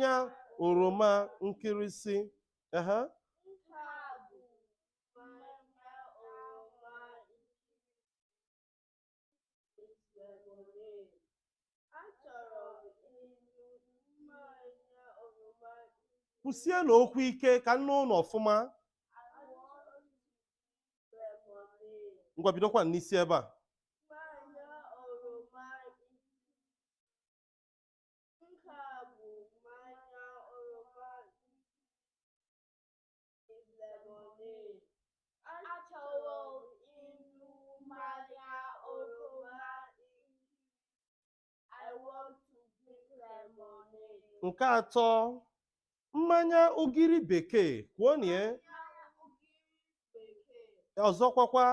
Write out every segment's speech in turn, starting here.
mmanya oroma nkịrịsị. Kwụsie n'okwu ike ka nne ụlọ ọfụma. Ngwa bidokwa n'isi ebe a. Nke atọ, mmanya ugiri bekee. Kwuonye. Ọzọkwakwa,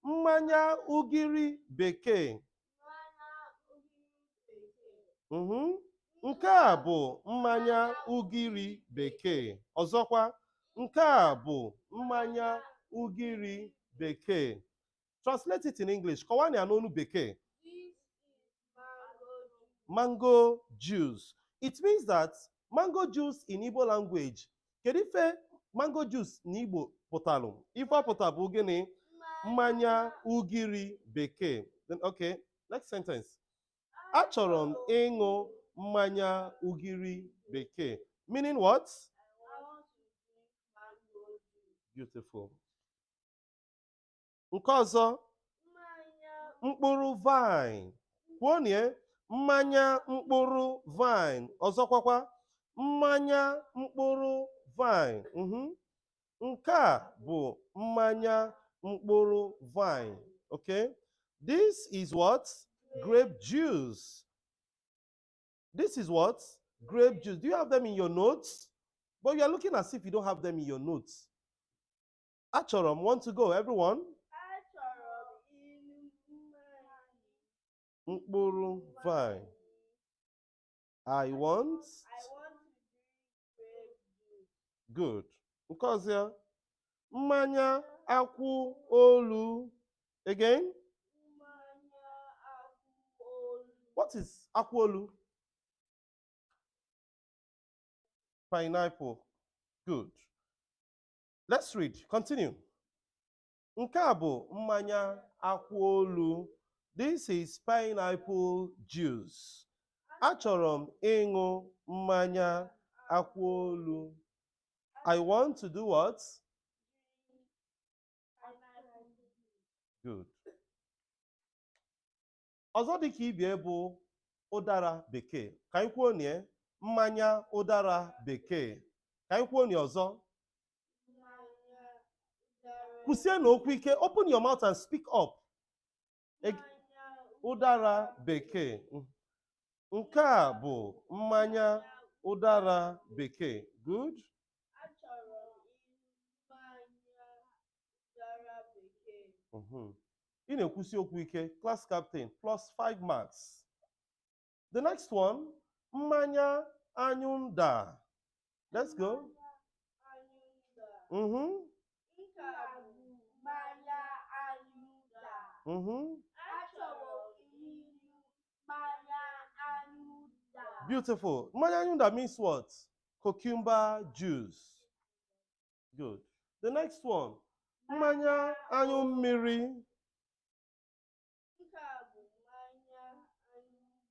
mmanya ugiri bekee. Nke a bụ mmanya ugiri bekee. Ọzọkwa, nke a bụ mmanya ugiri bekee. Translate it in English. Kọwaa ya n'olu bekee. Mango juice. It means that mango juice in Igbo language. Kedu ife mango juice n'Igbo pụtalụ? Ife ọ pụta bụ gịnị? Mmanya ugiri bekee. Then okay, next sentence. Achọrọ m ịṅụ mmanya ugiri bekee. Meaning what? Beautiful. Nke ọzọ, mkpụrụ vine. Kwuonye, mmanya mkpụrụ vine. Ọzọkwakwa, mmanya mkpụrụ vine. Nke a bụ mmanya mkpụrụ vine. Okay? This is what? Grape juice. This is what? Grape juice. Do you have them in your notes? But you are looking as if you don't have them in your notes. Achorom, want to go, everyone? Mkpụrụ vine. I want. Good. Because yeah, mmanya akwụ olu. Again? What is akwụ olu? Pineapple. Good. Let's read. Continue. Nke a bụ mmanya akwụ olu. This is pineapple juice. Achọrọ m ịṅụ mmanya akwụ olu. I want to do what? Good. Ọzọ dị ka ibie bụ ụdara bekee. Ka anyị kwuo nie mmanya ụdara bekee. Ka anyị kwuo nie ọzọ. Kwụsie n'okwu ike. Open your mouth and speak up. Ụdara bekee. Nke a bụ mmanya ụdara bekee. Good. Ị na-ekwusi okwu ike. Class captain plus 5 marks. The next one, mmanya anyụnda. Let's go. Beautiful. Mmanya anyụnda means what? Cucumber juice. Good. The next one, mmanya anyụ mmiri.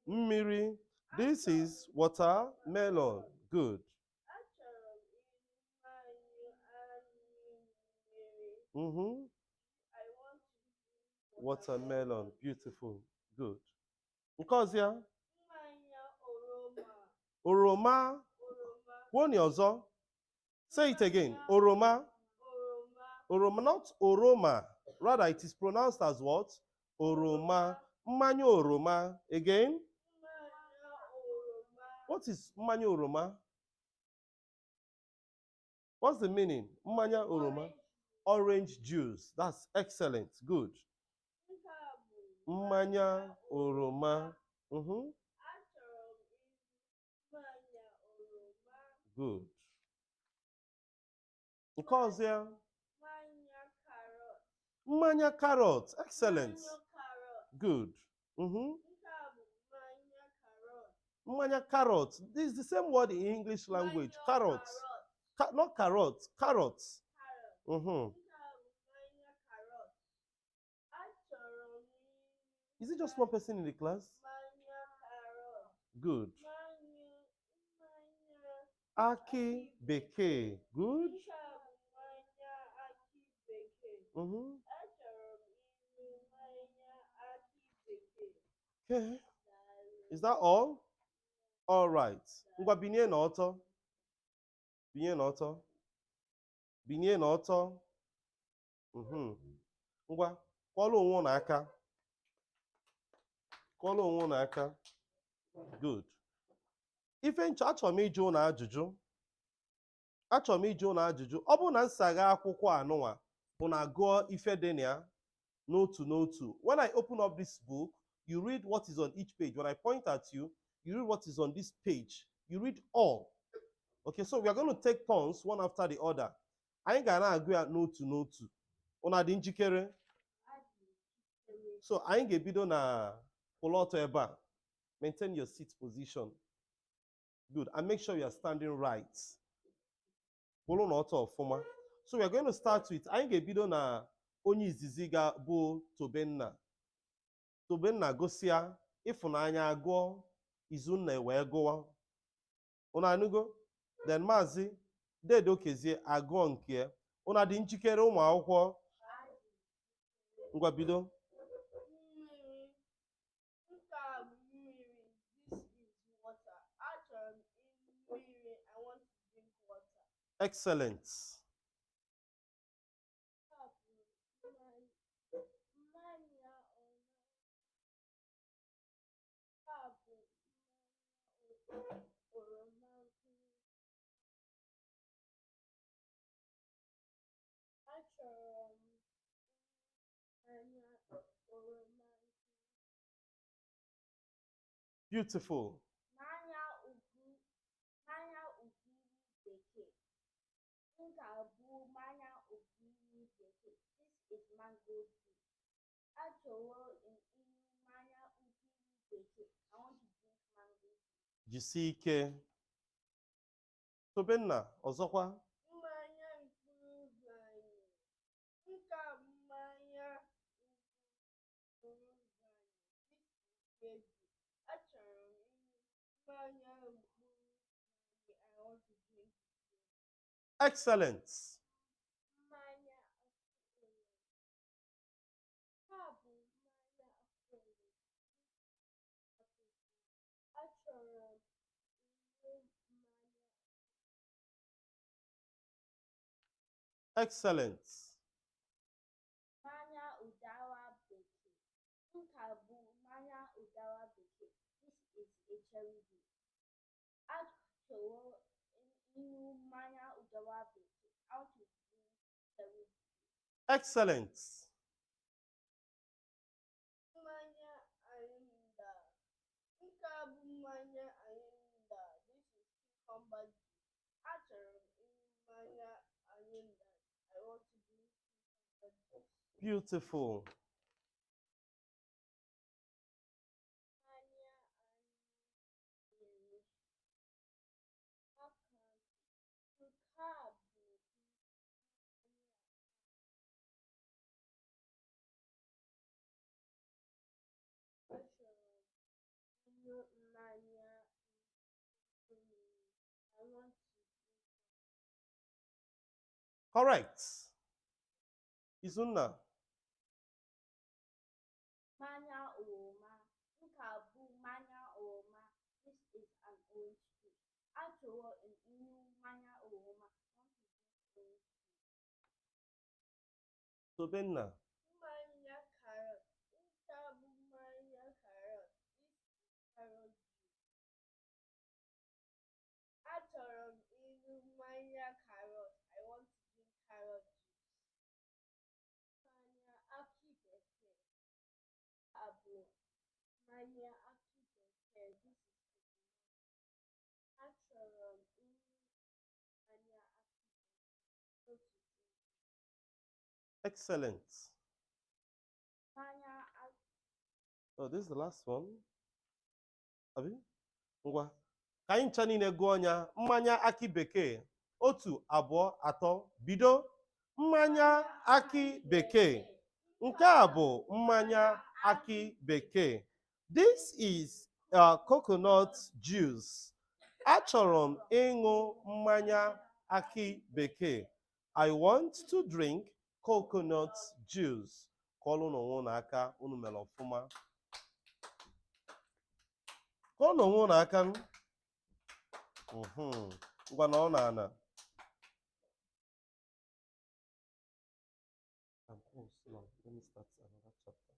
Mmiri. This is watermelon. Good. Watermelon. Beautiful. Good. Because yeah. Oroma. One ọzọ. Say it again. Oroma. Oroma, not oroma. Rather, it is pronounced as what? Oroma. Mmanya oroma. Again. What is mmanya oroma? What's the meaning? Mmanya oroma. Orange juice. That's excellent. Good. Mmanya oroma. Good. Because yeah. Mmanya carrot. Excellent. Good. Mmanya carrot. This is the same word in English language. Carrots. Not carrots. Carrots. Is it just one person in the class? Good. Aki Beke. Good. Okay. Is that all? All right. Ngwa binye n'ọtọ. Binye n'ọtọ. Binye n'ọtọ. Ngwa kwọrọ onwe unu aka. Kwọrọ onwe unu aka. Good. Ife nchọ achọrọ m ịjụ unu ajụjụ. Achọrọ m ịjụ unu ajụjụ. Ọ bụrụ na nsagha akwụkwọ anụnwa unu agụọ ife dị na ya n'otu n'otu. When I open up this book, you read what is on each page. When I point at you, you read what is on this page. You read all. Okay, so we are going to take turns one after the other. Anyị ga na-agụ ya n'otu n'otu. Unu adị njikere? So anyị ga-ebido na kwụrụ ọtọ ebe a. Maintain your seat position. Good. And make sure you are standing right. Kwụrụ n'ọtọ ọfụma. So we are going to start with anyị ga-ebido na onye izizi ga bụ Tobenna. Tobenna gosia Ịfụnanya agụọ, Izunna wee gụọ. Unu anụgo? Then Maazị Dede Okezie agụọ nke ya. Unu adị njikere ụmụ akwụkwọ? Ngwa bido. Excellent. Beautiful. This is mango juice. Actually, in mmanya ukiri bekee. I want to drink mango juice. Jisie ike. Tobenna, ọzọkwa. Mmanya mkpụrụ vaịn. Nke a mmanya mkpụrụ vaịn. This is baby. Achọrọ m mmanya mkpụrụ vaịn. I want to drink it. Excellent. Mmanya akụrụ. Ha bụ mmanya akụrụ. Achọrọ m mmanya. Excellent. Mmanya ụdara bekee. Nke a bụ mmanya ụdara bekee. This is a cherry juice. Achọrọ ịṅụ mmanya ụdara bekee. I want to drink cherry juice. Excellent. Mmanya ayịnda. Nke a bụ mmanya ayịnda. This is cucumber juice. Achọrọ m ịṅụ mmanya ayịnda. I want to drink cucumber juice. Beautiful. Correct. Izunna. Mmanya oroma. Nke a bụ mmanya oroma. This is an orange juice. Achọrọ ịṅụ mmanya oroma. Tobenna. Mmanya carrot. Nke a bụ mmanya carrot. This is carrot juice. Achọrọ m ịṅụ mmanya carrot. I want to drink carrot juice. Mmanya akị bekee. Abụ mmanya akị bekee. This is coconut. Achọrọ m ịṅụ mmanya akị bekee. Excellent. Mmanya Oh, this is the last one. Abi? Ngwa. Ka anyị ncha niile gụọ ya. Mmanya akị bekee. 1, 2, 3, bido. Mmanya akị bekee. Nke a bụ mmanya akị bekee. This is coconut juice. Achọrọ m ịṅụ mmanya akị bekee. I want to drink coconut juice. Kọọlụ n'onwe unu aka, unu mere ọfụma. Kọọlụ n'onwe unu aka. Ngwa na ọ na-ana. I'm close now. Let me start another chapter.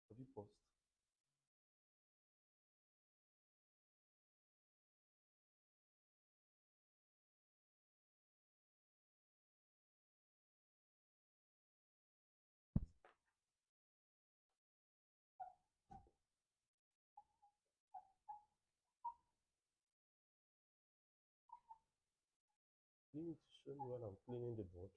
Have you paused? You need to show me while I'm cleaning the board.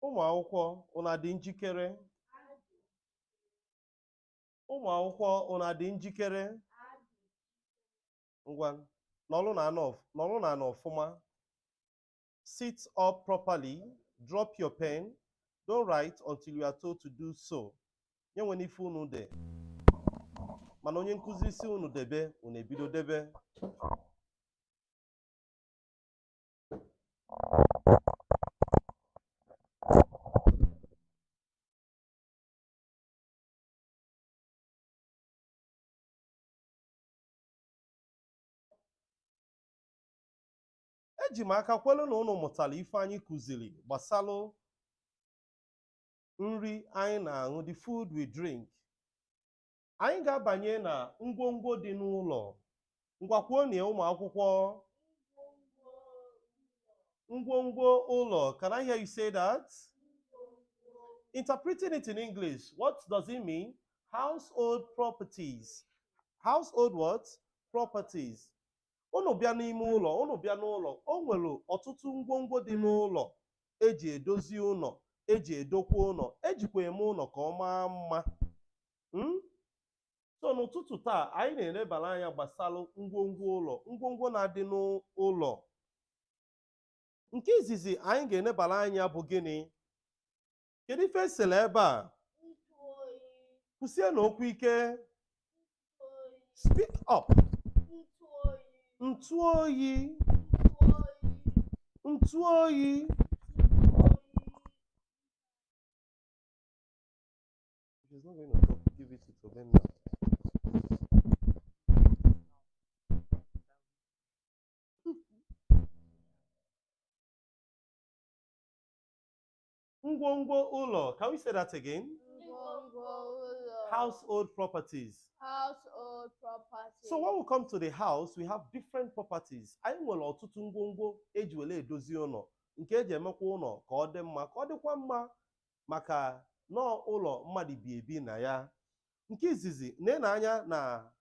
Ụmụ akwụkwọ, unu adị njikere? Ụmụ akwụkwọ, unu adị njikere? Ngwa, nọrọ n'ala ọfụma. Sit up properly. Drop your pen. Don't write until you are told to do so. Nye nwere ife unu de. Mana onye nkụzi isi unu debe, unu ebido debe. Eji m aka kwelu na unu mụtara ife anyị kụziri gbasalụ nri anyị na-aṅụ, the food we drink. Anyị ga-abanye na ngwongwo dị n'ụlọ. Ngwakwuo na ụmụ akwụkwọ. Ngwongwo ụlọ. Can I hear you say that? Interpreting it in English, what does it mean? Household properties. Household what? Properties. Unu bịa n'ime ụlọ, unu bịa n'ụlọ, o nwere ọtụtụ ngwongwo dị n'ụlọ eji edozi ụlọ, eji edokwa ụlọ, ejikwa eme ụlọ ka ọ maa mma. So n'ụtụtụ taa anyị na-elebara anya gbasara ngwongwo ụlọ, ngwongwo na-adị n'ụlọ. Nke izizi anyị ga-elebara anya bụ gịnị? Kedu ife esere ebe a? Kwụsie n'okwu ike. Speak up. Ntụ oyi. Ntụ oyi. She's not going to talk. Give it to Tobenna. Ngwongwo ụlọ. Can we say that again? Household properties. Household properties. So when we come to the house, we have different properties. Anyị nwere ọtụtụ ngwongwo eji wele edozi ụlọ, nke eji emekwa ụlọ ka ọ dị mma, ka ọ dịkwa mma maka nọọ ụlọ mmadụ bi ebi na ya. Nke izizi na-anya na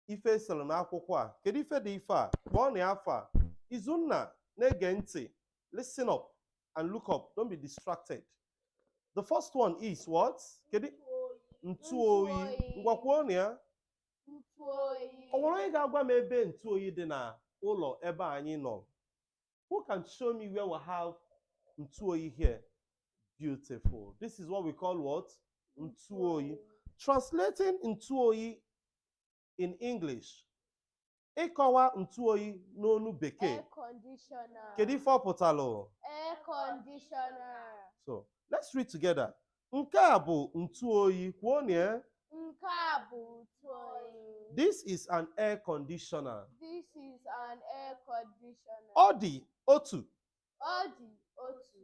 ife esere n'akwụkwọ a. Kedu ife dị ife a? Kpọọ na afọ a. Izunna na-ege ntị. Listen up and look up. Don't be distracted. The first one is what? Kedu? Ntụ oyi. Ngwa kwuo na ya. Ntụ oyi. O nwere onye ga-agwa m ebe ntụ oyi dị na ụlọ ebe anyị nọ? Who can show me where we have ntụ oyi here? Beautiful. This is what we call what? Ntụ oyi. Translating ntụ oyi in English. Ịkọwa ntụ oyi n'onu bekee. Air conditioner. Kedu ife ọ pụtalụ? Air conditioner. So, let's read together. Nke a bụ ntụ oyi. Kwuo na ya. Nke a bụ ntụ oyi. This is an air conditioner. This is an air conditioner. Ọ dị otu. Ọ dị otu.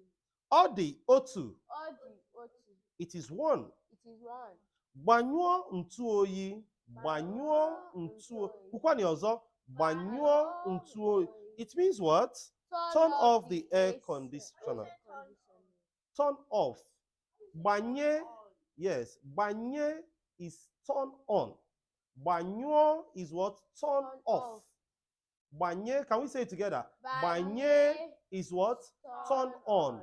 Ọ dị otu. Ọ dị otu. It is one. It is one. Gbanyụọ ntụ oyi. Gbanyụọ ntụ oyi. Kwukwanị ọzọ. Gbanyụọ ntụ oyi. It means what? Turn off the air conditioner. Turn off. Gbanye. Yes. Gbanye is turn on. Gbanyụọ is what? Turn off. Gbanye. Can we say it together? Gbanye is what? Turn on.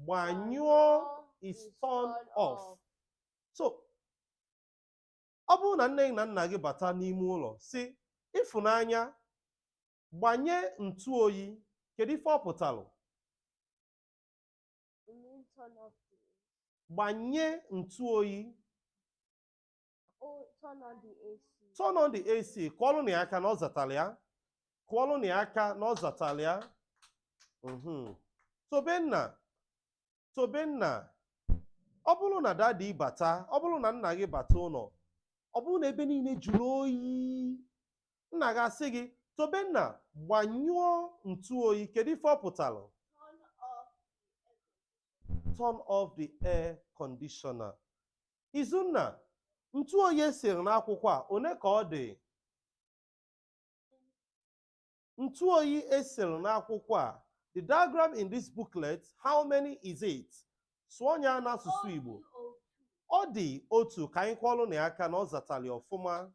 Gbanyụọ is turn off. So, ọ bụrụ na nne na nna gị bata n'ime ụlọ si Ịfụnanya gbanye ntụ oyi, kedu ife ọ pụtalụ? Gbanye ntụ oyi. Turn on the AC. Turn on the AC. Kụọlụ na aka na ọ zatara ya. Kụọlụ na aka na ọ zatara ya. Tobenna, ọ bụrụ na dadi bata, ọ bụrụ na nna gị bata ụlọ, ọ bụrụ na ebe niile jụrụ oyi, nna gị asị gị, Tobenna, gbanyụọ ntụ oyi, kedu ife ọ pụtalụ? Turn off the air conditioner. Izunna, ntụ oyi esere n'akwụkwọ a, one ka ọ dị? Ntụ oyi esere n'akwụkwọ a, the diagram in this booklet, how many is it? Sụọ ya n'asụsụ Igbo. Ọ dị otu. Ka anyị kwọlụ na aka na ọ zatara ọfụma.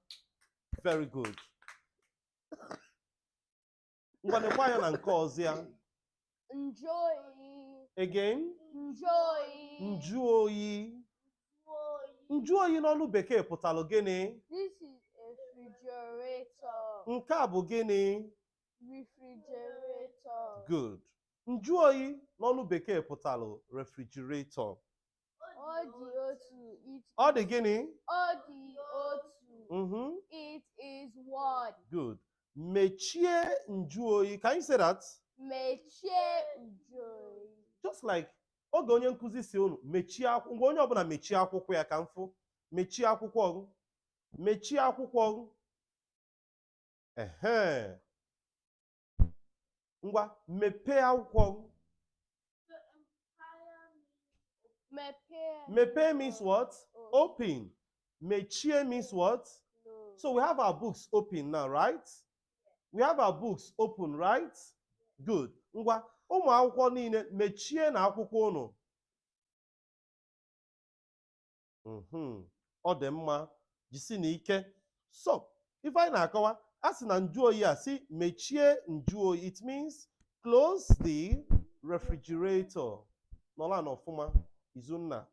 Very good. Ngwanekwa ya na nke ọzọ ya. Njụ oyi. Again? Njụ oyi. Njụ oyi. Njụ oyi n'ọnụ bekee pụtalụ gịnị? This is a refrigerator. Nke a bụ gịnị? Refrigerator. Good. Njụ oyi n'ọnụ bekee pụtalụ refrigerator. Ọ dị otu. Ọ dị gịnị? Ọ dị otu. It is one. Good. Mechie njụ oyi. Can you say that? Mechie njụ oyi. Just like oge onye nkụzi si unu mechie akwụkwọ, ngwa onye ọbụla mechie akwụkwọ ya ka mfụ. Mechie akwụkwọ gị. Mechie akwụkwọ gị. Ngwa mepee akwụkwọ gị. Mepee means what? Open. Mechie means what? No. So we have our books open now, right? We have our books open, right? Good. Ngwa ụmụ akwụkwọ niile mechie na akwụkwọ unu. Ọ dị mma. Jisi n'ike. So, if anyị na-akọwa, a sị na njụ oyi a si mechie njụ oyi. It means close the refrigerator. Nola no fuma. Izunna.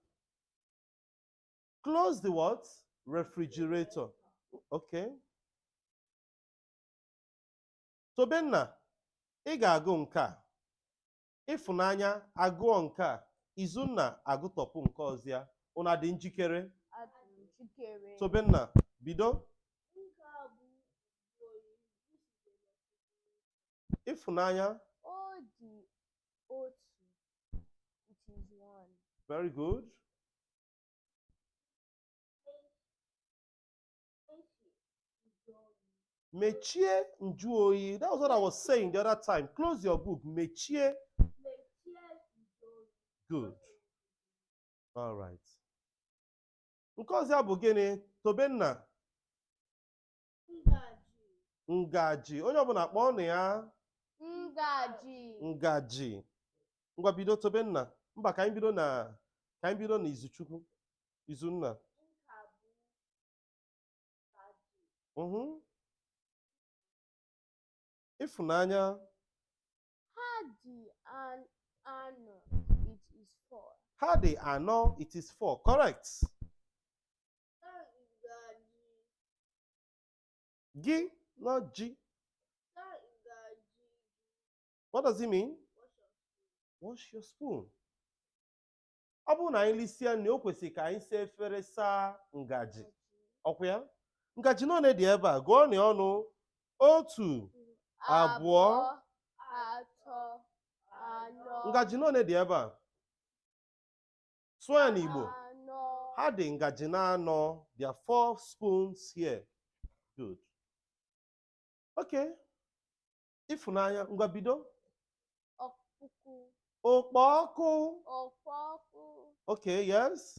Close the what? Refrigerator. Okay. Tobenna, ị ga-agụ nke a. Ịfụnanya agụọ nke a. Izunna agụtọpụ nke ọzọ ya. Unu dị njikere? Tobenna, bido. Ịfụnanya. O dị otu. It is one. Very good. Mechie njuoyi. That was what I was saying the other time. Close your book. Mechie. Good. All right. Nke ọzọ ya bụ gịnị? Tobenna. Ngaji. Onye ọbụla kpọọ ọnụ ya. Ngaji. Ngaji. Ngwa bido Tobenna. Mba ka anyị bido na Izuchukwu. Izunna. Ịfụnanya. Ha dị anọ. It is four. Ha dị anọ. It is four. Correct. Gi, not G. What does it mean? Wash your spoon. Ọ bụrụ na anyị lisia na o kwesịrị ka anyị saa efere saa ngaji. Ọkwa ya? Ngaji nọ dị ebe a. Gụọ na ọnụ. Otu, abụọ, atọ, anọ. Ngaji nọ dị ebe a. Sụọ ya n'Igbo. Ha dị ngaji na anọ. There are 4 spoons here. Good. Okay. Ịfụnanya, ngwa bido. Ọkpụkụ. Okpọọkụ. Ọkpọkụ. Okay, yes.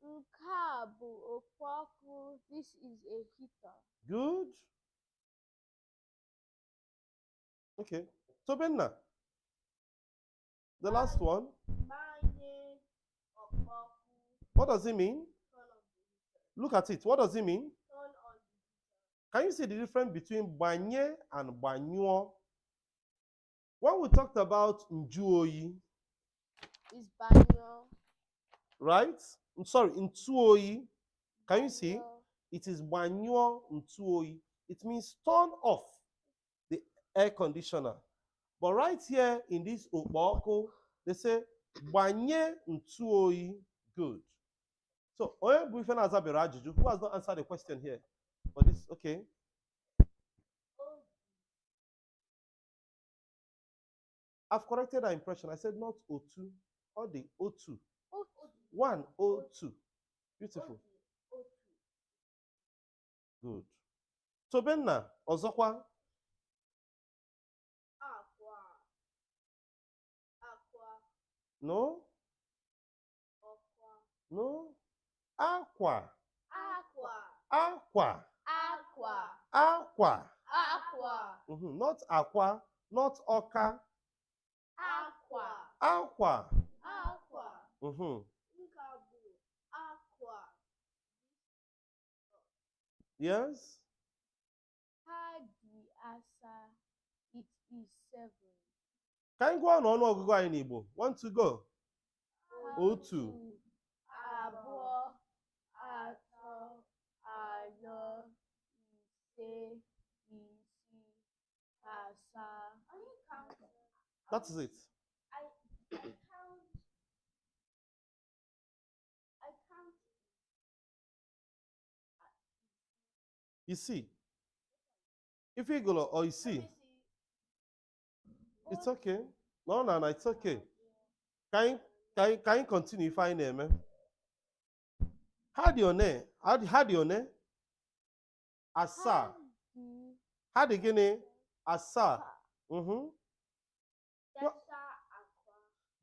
Nke a bụ ọkpọkụ. This is a heater. Good. Okay. Tobenna. The last one. What does it mean? Look at it. What does it mean? Can you see the difference between banye and banyuo? When we talked about njuoyi, Is banyo. right? I'm sorry, ntuoyi. Can you see? It is banyuo ntuoyi. It means turn off the air conditioner. But right here in this okpoko, they say banye ntuoyi. Good. So, who has not answered the question here? For this, okay. I've corrected that impression. I said not O2, or the O2. 102. Beautiful. Good. Tobenna, ọzọkwa. No? No? Aqua. Aqua. Not aqua, not oka. Aqua. Yes? It is 7. Ka anyị gụọ n'ọnụọgụgụ anyị n'Igbo. Want to go? Otu. Abụọ, atọ, anọ, ise, isii, asaa. That is it. I count. You see? If you go or you see, it's okay. No, it's okay. Can you continue if I name? How do you name? How do you name? Asa. How do you name? Asa.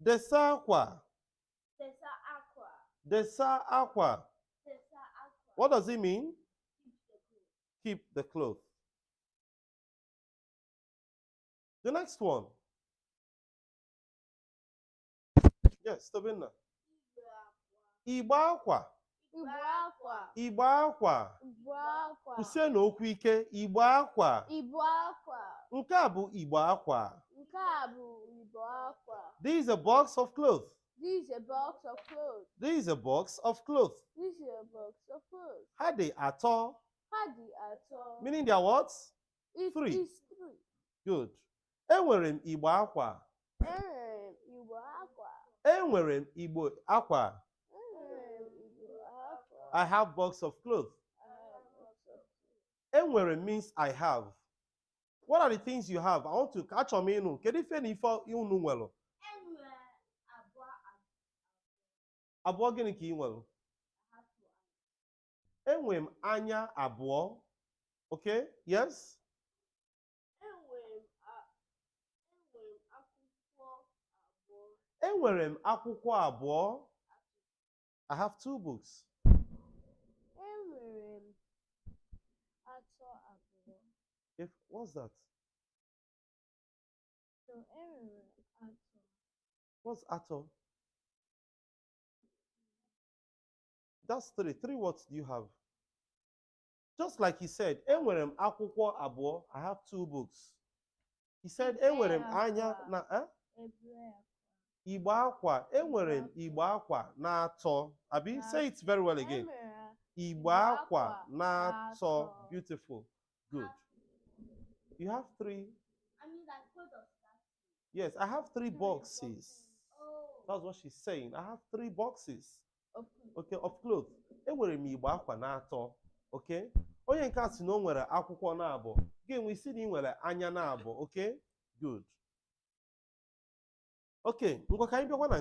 Desa aqua. Desa aqua. What does it mean? Keep the cloth. The next one. Yes, Tobenna. Igbo akwa. Igbo akwa. Kwụsie n'okwu ike. Igbo akwa. Nke a bụ Igbo akwa. This is a box of clothes. This is a box of clothes. This is a box of clothes. This is a box of clothes. Ha dị atọ. Ha dị atọ. Meaning they are what? It Three. is 3. Good. Enwere m igbo akwa. Enwere m igbo akwa. Enwere m igbo akwa. Enwere m igbo akwa. I have box of clothes. I have box of clothes. Enwere means I have. What are the things you have? I want to catch on me. Kedu ife na ife unu nwere? Enwere abụọ. Abụọ gịnị ka ị nwere? Enwere m anya abụọ. Okay? Yes? Enwere m akwụkwọ abụọ. I have 2 books. Enwere m atọ abụọ. What's that? So enwere atọ. What's ato? That's 3. 3 words do you have? Just like he said, enwere m akwụkwọ abụọ. I have 2 books. He said, enwere m anya na igbo akwa. Enwere m igbo akwa na atọ. Abi, say it very well again. Igbo akwa na atọ. Beautiful. Good. You have 3. I mean, like, what does that mean? Yes, I have 3 boxes. That's what she's saying. I have 3 boxes. Okay, of clothes. Enwere m igbo akwa na atọ. Okay? Onye nke a sị na o nwere akwụkwọ na abụọ. Gị isi na ị nwere anya na abụọ. Okay? Good. Okay, ngwa ka anyị bịakwa na